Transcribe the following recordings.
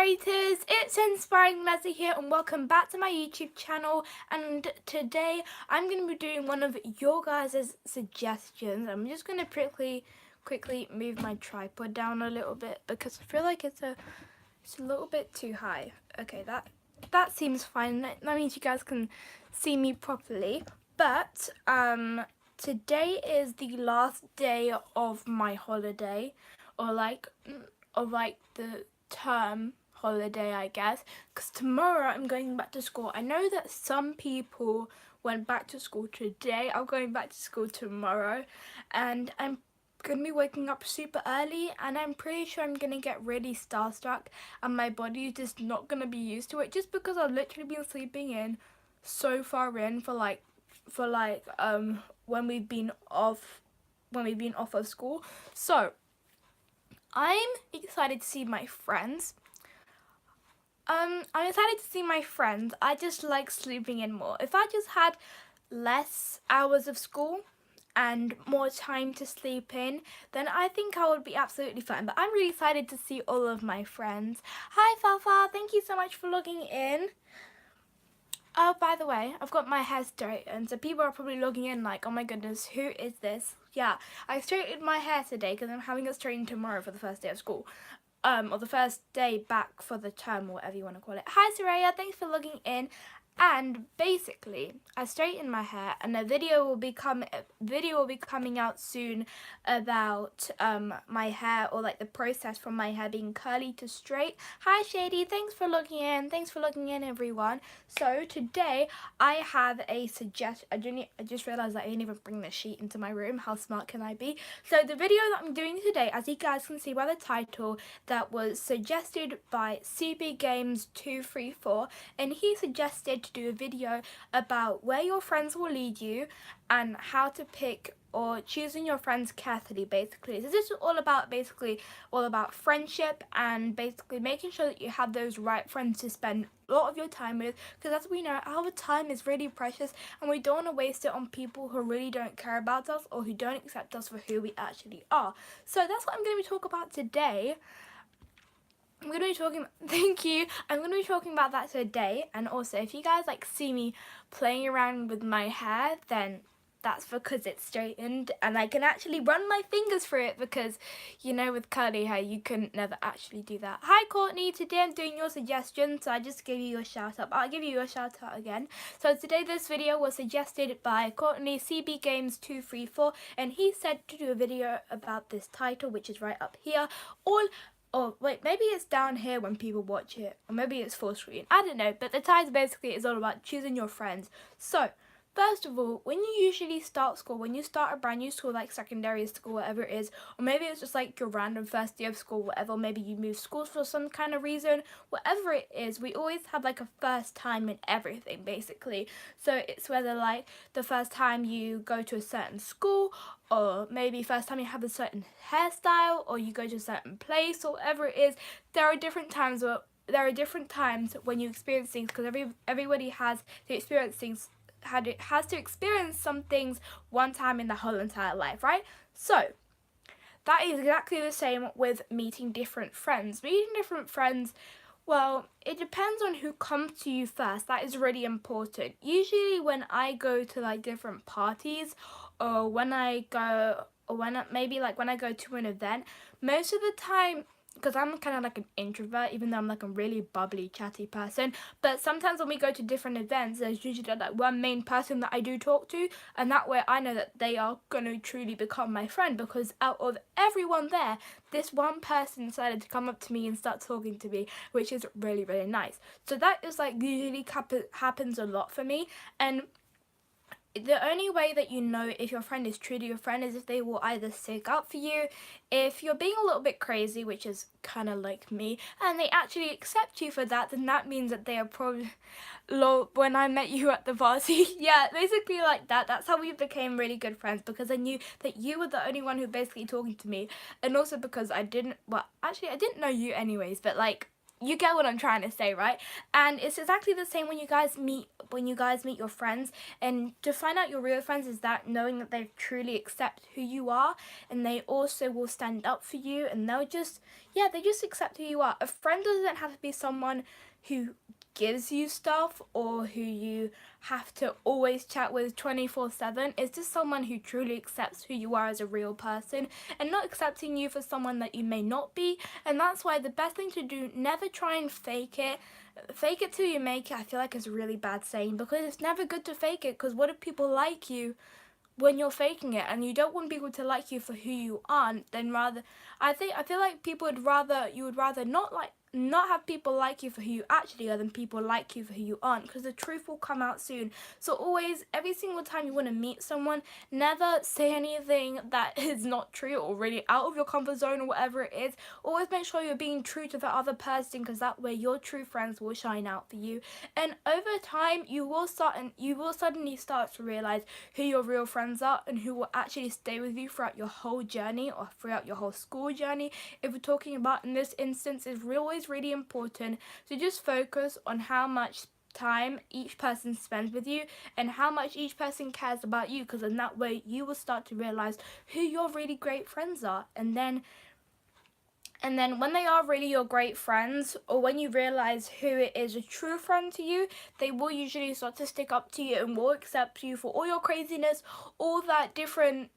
Inspirators, it's Inspiring Vanessa here and welcome back to my YouTube channel, and today I'm going to be doing one of your guys' suggestions. I'm just going to quickly move my tripod down a little bit because I feel like it's a little bit too high. Okay, that seems fine. That means you guys can see me properly. But today is the last day of my holiday, or like the term holiday, I guess, because tomorrow I'm going back to school. I know that some people went back to school today. I'm going back to school tomorrow, and I'm gonna be waking up super early, and I'm pretty sure I'm gonna get really starstruck and my body is just not gonna be used to it, just because I've literally been sleeping in so far in for when we've been off of school. So I'm excited to see my friends. I just like sleeping in more. If I just had less hours of school and more time to sleep in, then I think I would be absolutely fine. But I'm really excited to see all of my friends. Hi Fafa, thank you so much for logging in. Oh, by the way, I've got my hair straightened, so people are probably logging in like, oh my goodness, who is this? Yeah, I straightened my hair today because I'm having it straightened tomorrow for the first day of school. Or the first day back for the term, or whatever you want to call it. Hi Soraya, thanks for logging in. And basically, I straightened my hair, and a video will be coming out soon about my hair, or like the process from my hair being curly to straight. Hi Shady, thanks for logging in. Thanks for logging in, everyone. So today I have a suggestion. I just realized that I didn't even bring the sheet into my room. How smart can I be? So the video that I'm doing today, as you guys can see by the title, that was suggested by CB Games 234, and he suggested to do a video about where your friends will lead you and how to pick or choosing your friends carefully, basically. So this is all about friendship, and basically making sure that you have those right friends to spend a lot of your time with, because as we know, our time is really precious and we don't want to waste it on people who really don't care about us or who don't accept us for who we actually are. So that's what I'm going to be talking about today. I'm going to be talking about that today. And also, if you guys like see me playing around with my hair, then that's because it's straightened and I can actually run my fingers through it, because you know, with curly hair you can never actually do that. Hi Courtney, today I'm doing your suggestion, so I just gave you a shout out. I'll give you a shout out again. So today this video was suggested by Courtney CB Games 234, and he said to do a video about this title, which is right up here. Oh wait, maybe it's down here when people watch it, or maybe it's full screen, I don't know, but the title basically is all about choosing your friends. So first of all, when you usually start school, when you start a brand new school like secondary school, whatever it is, or maybe it's just like your random first day of school, whatever, maybe you move schools for some kind of reason, whatever it is, we always have like a first time in everything, basically. So it's whether like the first time you go to a certain school, or maybe first time you have a certain hairstyle, or you go to a certain place, or whatever it is. There are different times when you experience things, because everybody has to experience things, has to experience some things one time in the whole entire life, right? So that is exactly the same with meeting different friends. Well, it depends on who comes to you first. That is really important. Usually when I go to like different parties, or when I go to an event, most of the time, because I'm kind of like an introvert, even though I'm like a really bubbly, chatty person, but sometimes when we go to different events, there's usually like one main person that I do talk to, and that way I know that they are going to truly become my friend, because out of everyone there, this one person decided to come up to me and start talking to me, which is really, really nice. So that is like usually happens a lot for me. And the only way that you know if your friend is truly your friend is if they will either stick up for you, if you're being a little bit crazy, which is kind of like me, and they actually accept you for that, then that means that they are probably, when I met you at the party, yeah, basically like that. That's how we became really good friends, because I knew that you were the only one who basically talking to me, and also because I didn't know you anyways, but like, you get what I'm trying to say, right? And it's exactly the same when you guys meet your friends. And to find out your real friends is that knowing that they truly accept who you are, and they also will stand up for you, and they'll just, yeah, they just accept who you are. A friend doesn't have to be someone who gives you stuff or who you have to always chat with 24/7. It's just someone who truly accepts who you are as a real person and not accepting you for someone that you may not be. And that's why the best thing to do, never try and fake it. Fake it till you make it, I feel like is a really bad saying, because it's never good to fake it, because what if people like you when you're faking it, and you don't want people to like you for who you aren't? Then rather, I feel like you would rather not have people like you for who you actually are than people like you for who you aren't, because the truth will come out soon. So always, every single time you want to meet someone, never say anything that is not true or really out of your comfort zone or whatever it is. Always make sure you're being true to the other person, because that way your true friends will shine out for you. And over time, you will suddenly start to realize who your real friends are and who will actually stay with you throughout your whole journey or throughout your whole school journey. If we're talking about in this instance, is always really important to just focus on how much time each person spends with you and how much each person cares about you, because in that way you will start to realize who your really great friends are. And then when they are really your great friends, or when you realize who it is a true friend to you, they will usually start to stick up to you and will accept you for all your craziness, all the different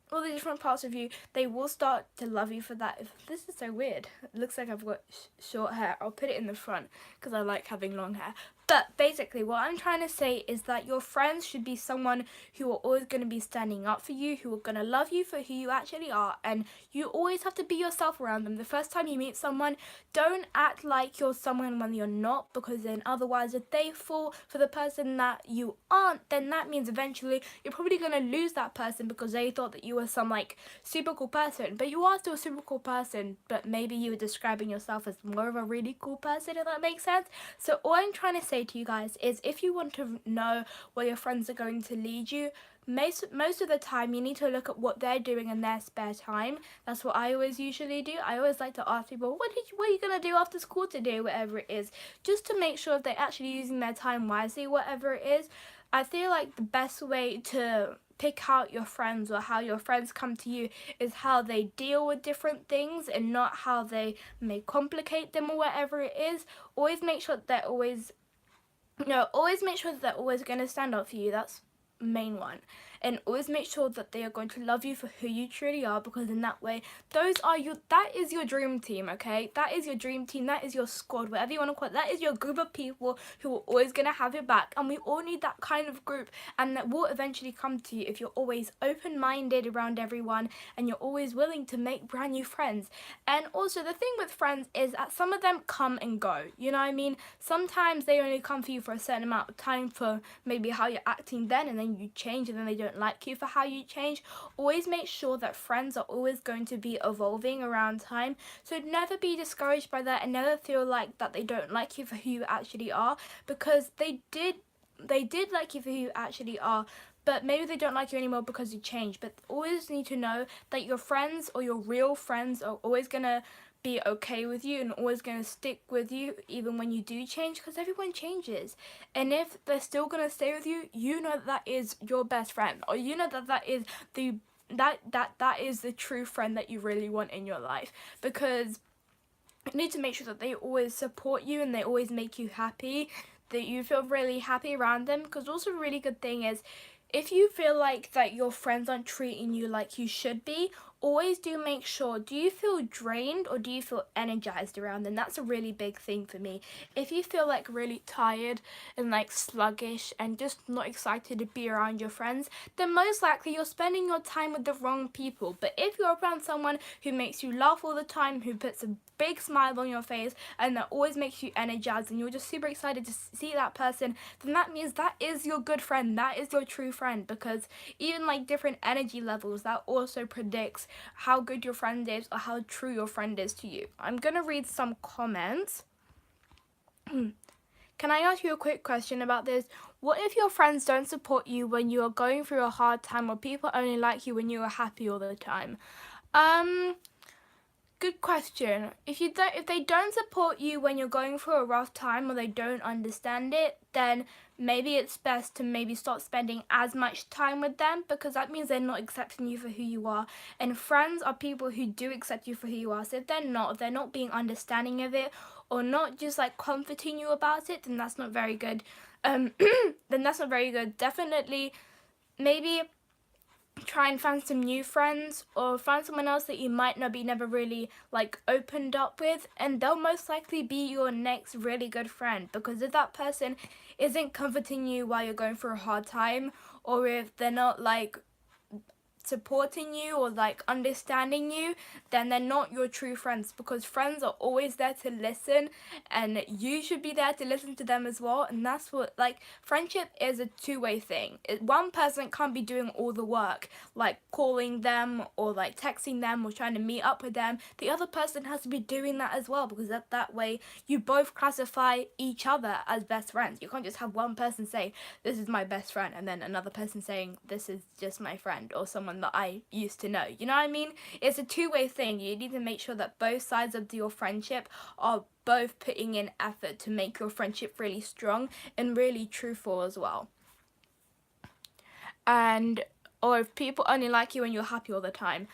parts of you. They will start to love you for that. This is so weird. It looks like I've got short hair. I'll put it in the front because I like having long hair. But basically, what I'm trying to say is that your friends should be someone who are always going to be standing up for you, who are going to love you for who you actually are, and you always have to be yourself around them. The first time you meet someone, don't act like you're someone when you're not, because then otherwise, if they fall for the person that you aren't, then that means eventually you're probably going to lose that person because they thought that you were some like super cool person. But you are still a super cool person, but maybe you were describing yourself as more of a really cool person, if that makes sense. So all I'm trying to say to you guys is, if you want to know where your friends are going to lead you, most of the time you need to look at what they're doing in their spare time. That's what I always usually do. I always like to ask people, what are you gonna do after school today, whatever it is, just to make sure if they're actually using their time wisely, whatever it is. I feel like the best way to pick out your friends, or how your friends come to you, is how they deal with different things and not how they may complicate them or whatever it is. Always make sure that they're always going to stand up for you. That's main one. And always make sure that they are going to love you for who you truly are, because in that way, that is your dream team, okay? That is your dream team, that is your squad, whatever you want to call it. That is your group of people who are always going to have your back, and we all need that kind of group, and that will eventually come to you if you're always open-minded around everyone and you're always willing to make brand new friends. And also, the thing with friends is that some of them come and go, you know what I mean? Sometimes they only come for you for a certain amount of time, for maybe how you're acting then, and then you change, and then they don't like you for how you change. Always make sure that friends are always going to be evolving around time, so never be discouraged by that, and never feel like that they don't like you for who you actually are, because they did like you for who you actually are, but maybe they don't like you anymore because you changed. But always need to know that your friends, or your real friends, are always gonna be okay with you and always going to stick with you even when you do change, because everyone changes. And if they're still going to stay with you, you know that is your best friend, or you know that is that is the true friend that you really want in your life, because you need to make sure that they always support you and they always make you happy, that you feel really happy around them. Because also a really good thing is, if you feel like that your friends aren't treating you like you should be, always do make sure, do you feel drained or do you feel energized around them? That's a really big thing for me. If you feel like really tired and like sluggish and just not excited to be around your friends, then most likely you're spending your time with the wrong people. But if you're around someone who makes you laugh all the time, who puts a big smile on your face, and that always makes you energized, and you're just super excited to see that person, then that means that is your good friend, that is your true friend. Because even like different energy levels, that also predicts how good your friend is or how true your friend is to you. I'm gonna read some comments. Can I ask you a quick question about this? What if your friends don't support you when you are going through a hard time, or people only like you when you are happy all the time? good question. If they don't support you when you're going through a rough time or they don't understand it, then maybe it's best to maybe stop spending as much time with them, because that means they're not accepting you for who you are. And friends are people who do accept you for who you are. So if they're not being understanding of it, or not just like comforting you about it, then that's not very good. Then that's not very good. Definitely, maybe try and find some new friends, or find someone else that you might not be never really like opened up with, and they'll most likely be your next really good friend. Because if that person isn't comforting you while you're going through a hard time, or if they're not like supporting you or like understanding you, then they're not your true friends. Because friends are always there to listen, and you should be there to listen to them as well. And that's what, like, friendship is a two-way thing. One person can't be doing all the work, like calling them or like texting them or trying to meet up with them. The other person has to be doing that as well, because that way you both classify each other as best friends. You can't just have one person say, this is my best friend, and then another person saying, this is just my friend, or someone that I used to know. You know what I mean? It's a two-way thing. You need to make sure that both sides of your friendship are both putting in effort to make your friendship really strong and really truthful as well. And, or if people only like you when you're happy all the time.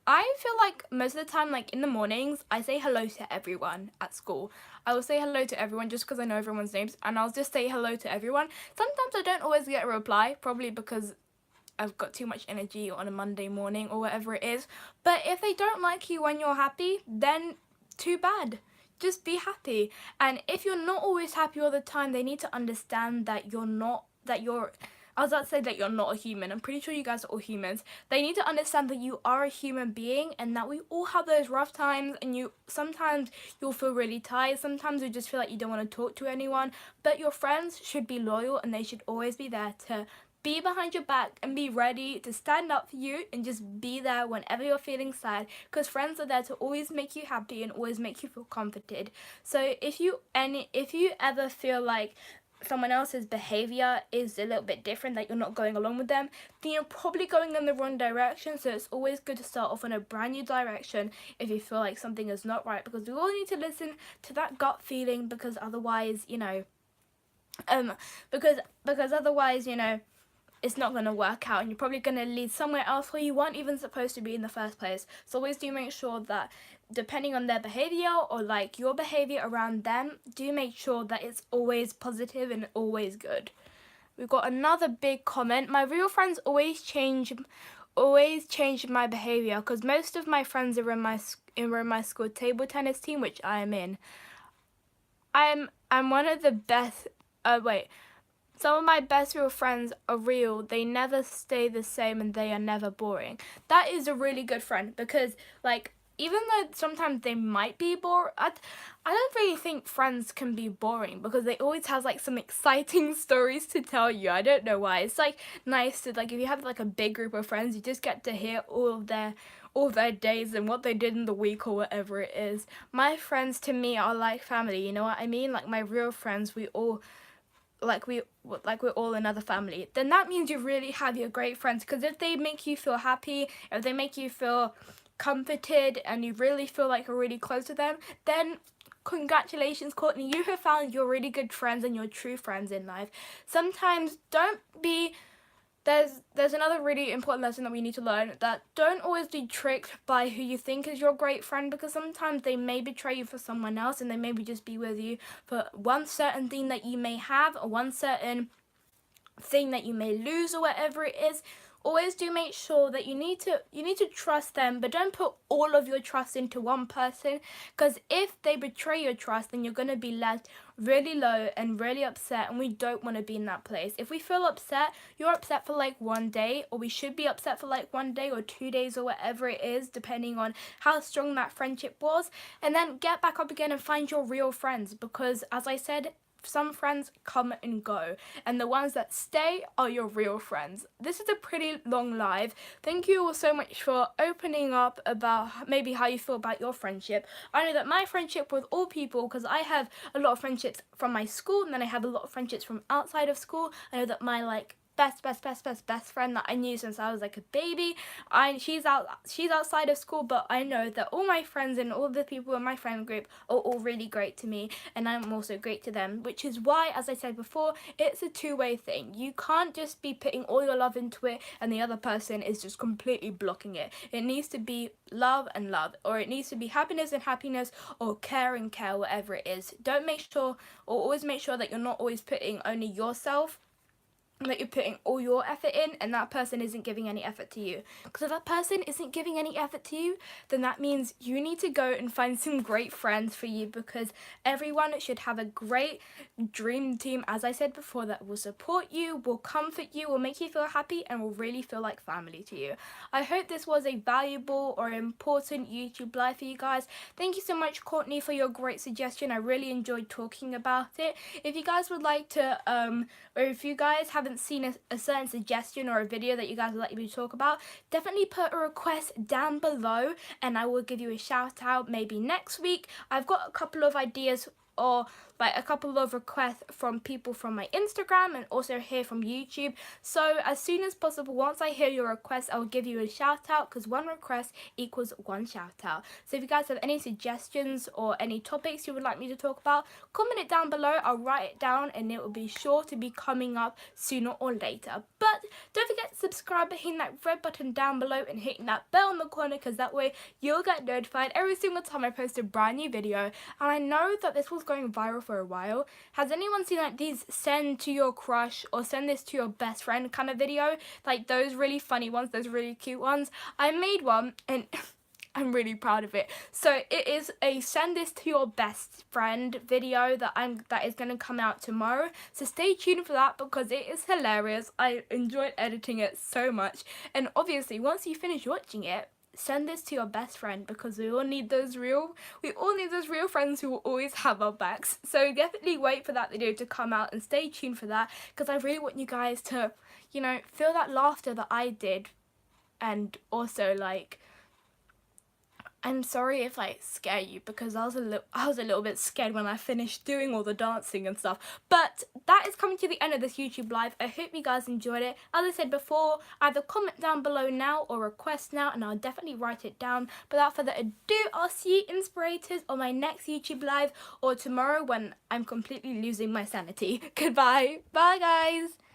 I feel like most of the time, like in the mornings, I say hello to everyone at school. I will say hello to everyone just because I know everyone's names, and I'll just say hello to everyone. Sometimes I don't always get a reply, probably because I've got too much energy on a Monday morning or whatever it is. But if they don't like you when you're happy, then too bad. Just be happy. And if you're not always happy all the time, they need to understand that I was about to say that you're not a human. I'm pretty sure you guys are all humans. They need to understand that you are a human being, and that we all have those rough times, and sometimes you'll feel really tired. Sometimes you just feel like you don't want to talk to anyone. But your friends should be loyal, and they should always be there to be behind your back and be ready to stand up for you, and just be there whenever you're feeling sad, because friends are there to always make you happy and always make you feel comforted. So if you ever feel like someone else's behavior is a little bit different, that you're not going along with them, then you're probably going in the wrong direction. So it's always good to start off on a brand new direction if you feel like something is not right, because we all need to listen to that gut feeling, because otherwise, because otherwise, it's not going to work out, and you're probably going to lead somewhere else where you weren't even supposed to be in the first place. So always do make sure that, depending on their behavior or like your behavior around them, do make sure that it's always positive and always good. We've got another big comment. My real friends always change my behavior, because most of my friends are in my school table tennis team, which I am in. I'm one of the best. Some of my best real friends are real. They never stay the same, and they are never boring. That is a really good friend, because like, even though sometimes they might be boring, I don't really think friends can be boring, because they always have like some exciting stories to tell you. I don't know why. It's like nice to, like, if you have like a big group of friends, you just get to hear all of their days and what they did in the week or whatever it is. My friends to me are like family, you know what I mean? Like my real friends, we're all another family. Then that means you really have your great friends, because if they make you feel happy, if they make you feel comforted, and you really feel like you're really close to them, then congratulations, Courtney, you have found your really good friends and your true friends in life. Sometimes there's another really important lesson that we need to learn, that don't always be tricked by who you think is your great friend, because sometimes they may betray you for someone else, and they maybe just be with you for one certain thing that you may have, or one certain thing that you may lose, or whatever it is. Always do make sure that you need to trust them, but don't put all of your trust into one person, because if they betray your trust, then you're going to be left really low and really upset, and we don't want to be in that place. If we feel upset, you're upset for like one day, or we should be upset for like 1 day or 2 days or whatever it is, depending on how strong that friendship was, and then get back up again and find your real friends, because as I said, some friends come and go, and the ones that stay are your real friends. This is a pretty long live. Thank you all so much for opening up about maybe how you feel about your friendship. I know that my friendship with all people, because I have a lot of friendships from my school, and then I have a lot of friendships from outside of school. I know that my best friend that I knew since I was like a baby. She's outside of school, but I know that all my friends and all the people in my friend group are all really great to me, and I'm also great to them, which is why, as I said before, it's a two-way thing. You can't just be putting all your love into it and the other person is just completely blocking it. It needs to be love and love, or it needs to be happiness and happiness, or care and care, whatever it is. Don't make sure, or always make sure that you're not always putting only yourself, that you're putting all your effort in and that person isn't giving any effort to you. Because if that person isn't giving any effort to you, then that means you need to go and find some great friends for you, because everyone should have a great dream team, as I said before, that will support you, will comfort you, will make you feel happy, and will really feel like family to you. I hope this was a valuable or important YouTube live for you guys. Thank you so much, Courtney, for your great suggestion. I really enjoyed talking about it. If you guys would like to, or if you guys haven't seen a certain suggestion or a video that you guys would like me to talk about, definitely put a request down below and I will give you a shout out maybe next week. I've got a couple of ideas, or like a couple of requests from people from my Instagram and also here from YouTube. So as soon as possible, once I hear your request, I will give you a shout out, because one request equals one shout out. So if you guys have any suggestions or any topics you would like me to talk about, comment it down below. I'll write it down and it will be sure to be coming up sooner or later. But don't forget to subscribe by hitting that red button down below and hitting that bell in the corner, because that way you'll get notified every single time I post a brand new video. And I know that this was going viral for a while. Has anyone seen like these send to your crush or send this to your best friend kind of video? Like those really funny ones, those really cute ones. I made one and I'm really proud of it. So it is a send this to your best friend video that is going to come out tomorrow. So stay tuned for that, because it is hilarious. I enjoyed editing it so much. And obviously once you finish watching it, send this to your best friend, because we all need those real friends who will always have our backs. So definitely wait for that video to come out and stay tuned for that, because I really want you guys to, you know, feel that laughter that I did. And also, like, I'm sorry if I scare you, because I was a little bit scared when I finished doing all the dancing and stuff. But that is coming to the end of this YouTube live. I hope you guys enjoyed it. As I said before, either comment down below now or request now, and I'll definitely write it down. But without further ado, I'll see you Inspirators on my next YouTube live, or tomorrow when I'm completely losing my sanity. Goodbye. Bye guys.